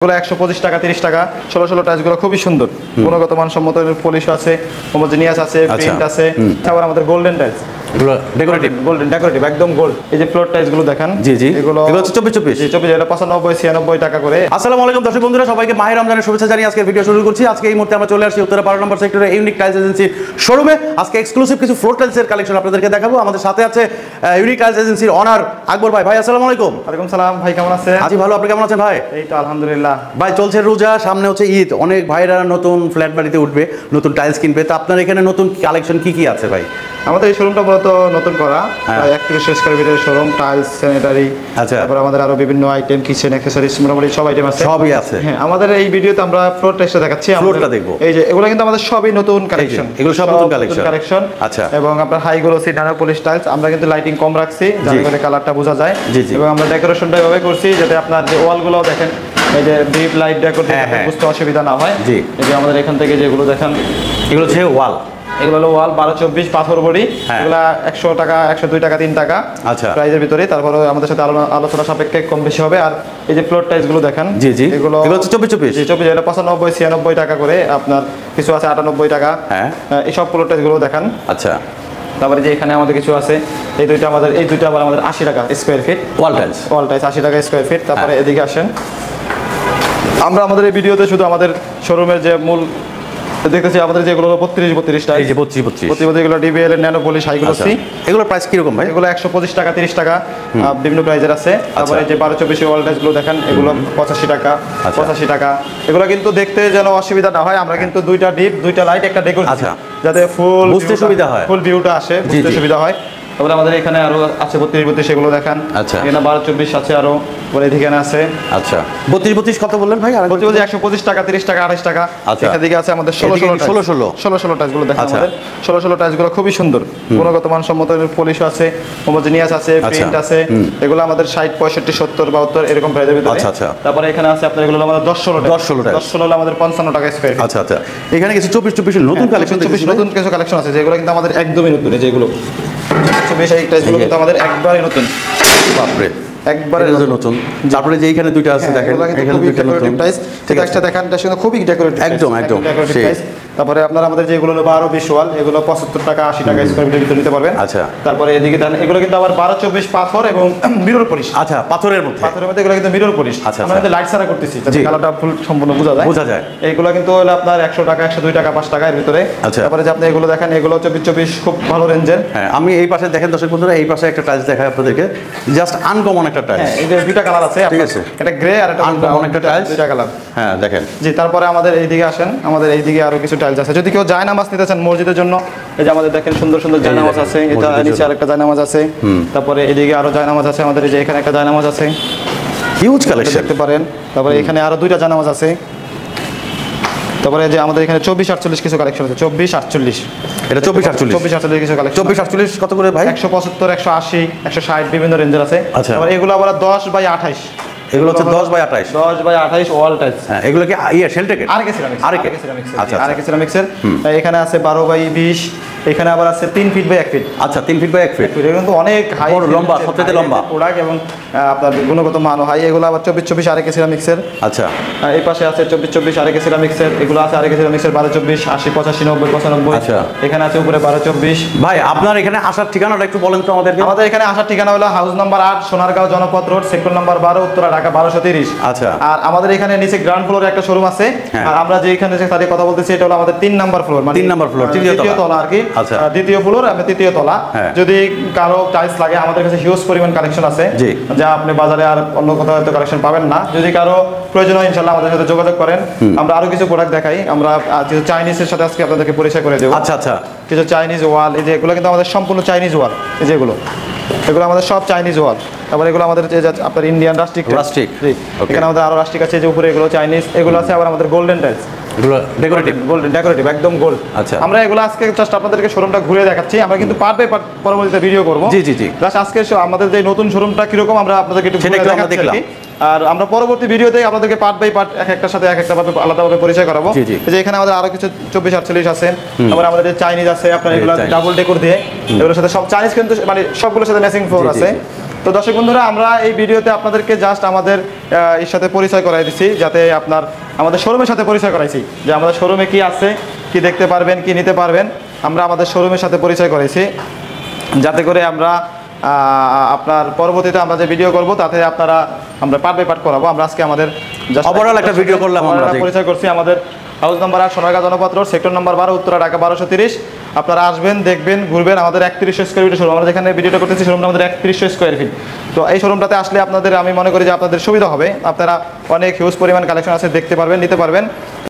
এগুলো 125 টাকা 30 টাকা 16 টাইলসগুলো খুবই সুন্দর গুণগত মানসম্মত পলিশ আছে হোমোজেনিয়াস আছে প্রিন্ট আছে আবার আমাদের গোল্ডেন টাইলস এগুলো ডেকোরেটিভ গোল্ডেন ডেকোরেটিভ একদম গোল্ড এই যে ফ্লোর টাইলসগুলো দেখেন জি জি এগুলো হচ্ছে 24 এটা 95 96 টাকা করে। আসসালামু আলাইকুম দর্শক বন্ধুরা, সবাইকে মাহে রমজানের শুভেচ্ছা জানিয়ে আজকের ভিডিও শুরু করছি। আজকে এই মুহূর্তে আমরা চলে আসছি উত্তরা 12 নম্বর সেক্টরে ইউনিক টাইলস এজেন্সি শোরুমে। আজকে এক্সক্লুসিভ কিছু ফ্লোর টাইলসের কালেকশন আপনাদেরকে দেখাবো। আমাদের সাথে আছে ইউনিক টাইলস এজেন্সির ওনার আকবর ভাই। ভাই আসসালামু আলাইকুম। ওয়ালাইকুম সালাম ভাই, কেমন আছেন? আছি ভালো, আপনি কেমন আছেন ভাই? এই তো আলহামদুলিল্লাহ ভাই। চলছে রোজা, সামনে হচ্ছে ঈদ, অনেক ভাইরা নতুন ফ্ল্যাট বাড়িতে উঠবে, নতুন টাইলস কিনবে, তো আপনার এখানে নতুন কালেকশন কি কি আছে ভাই? আমাদের এই শোরুমটা মূলত নতুন করা, প্রায় 31 স্কয়ার ফিটের শোরুম, টাইলস, স্যানিটারি, আচ্ছা, তারপর আমাদের আরো বিভিন্ন আইটেম, কিচেন অ্যাকসেসরিজ, মোটামুটি সব আইটেম আছে, সবই আছে। হ্যাঁ, আমাদের এই ভিডিওতে আমরা ফ্লোর টাইলসটা দেখাচ্ছি, ফ্লোরটা দেখবো। এই যে এগুলো কিন্তু আমাদের সবই নতুন কালেকশন, এগুলো সব নতুন কালেকশন। আচ্ছা, এবং আপনার হাই গ্লোসি নানো পলিশ টাইলস আমরা কিন্তু লাইটিং কম রাখছি যাতে করে কালারটা বোঝা যায়, এবং আমরা ডেকোরেশনটা এভাবে করছি যাতে আপনার যে ওয়ালগুলো দেখেন এই যে ডিপ লাইট ডেকোরেশন বুঝতে অসুবিধা না হয়। জি, এই যে আমাদের এখান থেকে যেগুলো দেখেন এগুলো হচ্ছে ওয়াল, এগুলো হলো ওয়াল 12-24 পাথর বডি, এগুলা 100 টাকা 102 টাকা 3 টাকা আচ্ছা প্রাইজের ভিতরে। তারপরে আমাদের সাথে আলোচনা সাপেক্ষে কম বেশি হবে। আর এই যে ফ্লোর টাইলস গুলো দেখেন, জি জি, এগুলো হচ্ছে 24 এটা 95-96 টাকা করে, আপনার কিছু আছে 98 টাকা। হ্যাঁ, এই সব ফ্লোর টাইলস গুলো দেখেন। আচ্ছা, তারপরে যে এখানে আমাদের কিছু আছে এই দুইটা আবার আমাদের 80 টাকা স্কয়ার ফিট ওয়াল টাইলস 80 টাকা স্কয়ার ফিট। তারপরে এদিকে আসেন, আমরা আমাদের এই ভিডিওতে শুধু আমাদের শোরুমের যে মূল দেখতেছি আমাদের যেগুলো 32 টাকা, এই যে 32 এগুলো ডিবিএল এর ন্যানো পলিশ হাই গ্লোসি। এগুলোর প্রাইস কি রকম ভাই? এগুলো 125 টাকা 30 টাকা বিভিন্ন প্রাইজের আছে। তারপরে যে 12-24 ওয়াল টাইলস গুলো দেখেন, এগুলো 85 টাকা 85 টাকা। এগুলো কিন্তু দেখতে যেন অসুবিধা না হয়, আমরা কিন্তু দুইটা ডিপ দুইটা লাইট একটা ডেকোরেশন যাতে ফুল বুঝতে সুবিধা হয়, ফুল ভিউটা আসে, বুঝতে সুবিধা হয়। তারপরে আমাদের এখানে আরো আছে 32 সেগুলো দেখেন। আচ্ছা, এখানে 12-24 আছে আরো, পরে এদিকে আছে। আচ্ছা, 32 কত বললেন ভাই? 125 টাকা 30 টাকা 28 টাকা। এদিকে আছে আমাদের 16 টাইলস গুলো দেখেন, আমাদের 16 টাইলস গুলো খুবই সুন্দর গুণগত মানসম্মত পলিশ আছে, হোমোজেনিয়াস আছে, প্রিন্ট আছে। এগুলো আমাদের 60 65 70 72 এরকম প্রাইসের ভিতরে। আচ্ছা, তারপরে এখানে আছে আপনাদের এগুলো আমাদের 10-16 হলো আমাদের 55 টাকা স্কয়ার ফিট। আচ্ছা, এখানে কিছু 24 নতুন কালেকশন, নতুন কিছু কালেকশন আছে যেগুলো কিন্তু আমাদের একদমই নতুন। এই যেগুলো 24 এই টাইলসগুলো কিন্তু আমাদের একবারই নতুন, বাপরে একবারে নতুন। তারপরে যে এখানে দুইটা আছে দেখেন, এখানে দুইটা নতুন টাইলস, ঠিক আছে দেখেন, এটা শুনে খুবই ডেকোরেটিভ, একদম তারপরে আপনারা আমাদের যেগুলো হলো 12-20 ওয়াল, এগুলো 75 টাকা 80 টাকা স্কয়ার ফিটের ভিতরে নিতে পারবেন। আচ্ছা, তারপরে এদিকে দেন এগুলো কিন্তু আবার 12-24 পাথর এবং মিরর পলিশ। আচ্ছা, পাথরের মধ্যে এগুলো কিন্তু মিরর পলিশ। আচ্ছা, আমরা কিন্তু লাইট ছাড়া করতেছি যাতে কালারটা ফুল সম্পূর্ণ বোঝা যায়। এইগুলো কিন্তু হলো আপনার 100 টাকা 102 টাকা 5 টাকা এর ভিতরে। তারপরে যে আপনি এগুলো দেখেন, এগুলো 24 খুব ভালো রেঞ্জের। হ্যাঁ, আমি এই পাশে দেখেন দর্শক বন্ধুরা, এই পাশে একটা টাইলস দেখাই আপনাদেরকে, জাস্ট আনকমন একটা টাইলস। হ্যাঁ, এই যে দুইটা কালার আছে, ঠিক আছে, এটা গ্রে আর এটা আনকমন একটা টাইলস, দুইটা কালার। হ্যাঁ দেখেন। জি, তারপরে আমাদের এইদিকে আসেন, আমাদের এইদিকে আরো কিছু টাইলস আছে। যদি কেউ জায়নামাজ নিতে চান মসজিদের জন্য, এই যে আমাদের দেখেন সুন্দর সুন্দর জায়নামাজ আছে, এটা নিচে আরেকটা জায়নামাজ আছে। তারপরে এদিকে আরো জায়নামাজ আছে আমাদের, এই যে এখানে একটা জায়নামাজ আছে, হিউজ কালেকশন দেখতে পারেন। তারপরে এখানে আরো দুইটা জায়নামাজ আছে। তারপরে যে আমাদের এখানে 24-48 কিছু কালেকশন আছে, 24-48 এটা 24-48 কিছু কালেকশন। 24-48 কত করে ভাই? 175 180 160 বিভিন্ন রেঞ্জের আছে। আচ্ছা, তারপরে এগুলো আবার 10/28, এগুলো হচ্ছে 10/28 ওয়াল টাইলস। হ্যাঁ, এগুলো কি শেলটেকের? আরেকে সিরামিক্সের। এখানে আছে 12/20, এখানে আবার আছে 3 ফিট বাই 1 ফিট। আচ্ছা, 3 ফিট বাই 1 ফিট, এটা কিন্তু অনেক হাই লম্বা, সবচেয়ে লম্বা প্রোডাক্ট এবং আপনার গুণগত মানও হাই। এগুলো আবার 24-24 আরেকে সিরামিক্সের। আচ্ছা, এই পাশে আছে 24-24 আরেকে সিরামিক্সের। এগুলো আছে আরেকে সিরামিক্সের 12-24 80 85 90 95। আচ্ছা, এখানে আছে উপরে 12-24। ভাই, আপনার এখানে আসার ঠিকানাটা একটু বলেন তো আমাদেরকে। আমাদের এখানে আসার ঠিকানা হলো house number 8 Sonargaon Janapath road, sector number 12, Uttara, Dhaka 1230। আচ্ছা, আর আমাদের এখানে নিচে গ্রাউন্ড ফ্লোরে একটা শোরুম আছে। আর আমরা যে এখানে যে সাথে কথা বলতেছি, এটা হলো আমাদের 3 নাম্বার ফ্লোর, মানে 3 নাম্বার ফ্লোর, তৃতীয় তলা আর কি। আচ্ছা, দ্বিতীয় ফ্লোর, আমি তৃতীয় তলা। যদি কারো টাইলস লাগে, আমাদের কাছে হিউজ পরিমাণ কালেকশন আছে, যা আপনি বাজারে আর অন্য কোথাও হয়তো কালেকশন পাবেন না। যদি কারো প্রয়োজন হয়, ইনশাআল্লাহ আমাদের সাথে যোগাযোগ করেন। আমরা আরো কিছু প্রোডাক্ট দেখাই। আমরা কিছু চাইনিজের সাথে আজকে আপনাদেরকে পরিচয় করে দেব। আচ্ছা, কিছু চাইনিজ ওয়াল, এই যে এগুলো কিন্তু আমাদের সম্পূর্ণ চাইনিজ ওয়াল। এই যে এগুলো আমাদের সব চাইনিজ ওয়াল। আবার এগুলো আমাদের যে আপনার ইন্ডিয়ান রাস্টিক। জি, এখানে আমাদের আরো রাস্টিক আছে, যে উপরে এগুলো চাইনিজ। এগুলো আছে আবার আমাদের গোল্ডেন টাইলস। এগুলো ডেকোরেটিভ, গোল্ডেন ডেকোরেটিভ, একদম গোল্ড। আচ্ছা, আমরা এগুলো আজকে জাস্ট আপনাদেরকে শোরুমটা ঘুরে দেখাচ্ছি। আমরা কিন্তু পার্ট বাই পার্ট পরবর্তীতে ভিডিও করব। জি জি জি। জাস্ট আজকে আমাদের যে নতুন শোরুমটা কিরকম আমরা আপনাদেরকে একটু ঘুরে দেখাচ্ছি, আর আমরা পরবর্তী ভিডিওতে আপনাদেরকে পার্ট বাই পার্ট এক একটার সাথে এক একটা ভাবে আলাদাভাবে পরিচয় করাবো। যে এখানে আমাদের আরো কিছু 2448 আছে, তারপর আমাদের যে চাইনিজ আছে আপনার, এগুলো ডাবল ডেকোর দিয়ে, এগুলোর সাথে সব চাইনিজ কিন্তু মানে সবগুলোর সাথে ম্যাচিং ফ্লোর আছে। তো দর্শক বন্ধুরা, আমরা এই ভিডিওতে আপনাদেরকে জাস্ট আমাদের এর সাথে পরিচয় করাই দিচ্ছি, যাতে আপনার আমাদের শোরুমের সাথে পরিচয় করাইছি, যে আমাদের শোরুমে কি আছে, কি দেখতে পারবেন, কি নিতে পারবেন। আমরা আমাদের শোরুমের সাথে পরিচয় করাইছি, যাতে করে আমরা আপনার পরবর্তীতে আমরা যে ভিডিও করব তাতে আপনারা আমরা পার্ট বাই পার্ট করাবো। আমরা আজকে আমাদের ওভারঅল একটা ভিডিও করলাম, আমরা পরিচয় করছি আমাদের হাউস নাম্বার 8 সোনারগাঁ জনপদ road, sector number 12, Uttara, Dhaka 1230। আপনারা আসবেন, দেখবেন, ঘুরবেন। আমাদের 3100 স্কয়ার ফিটের শোরুম, আমরা যেখানে ভিডিওটা করতেছি শোরুমটা আমাদের 3100 স্কয়ার ফিট। তো এই শোরুমটাতে আসলে আপনাদের আমি মনে করি যে আপনাদের সুবিধা হবে, আপনারা অনেক হিউজ পরিমাণ কালেকশন আছে, দেখতে পারবেন, নিতে পারবেন।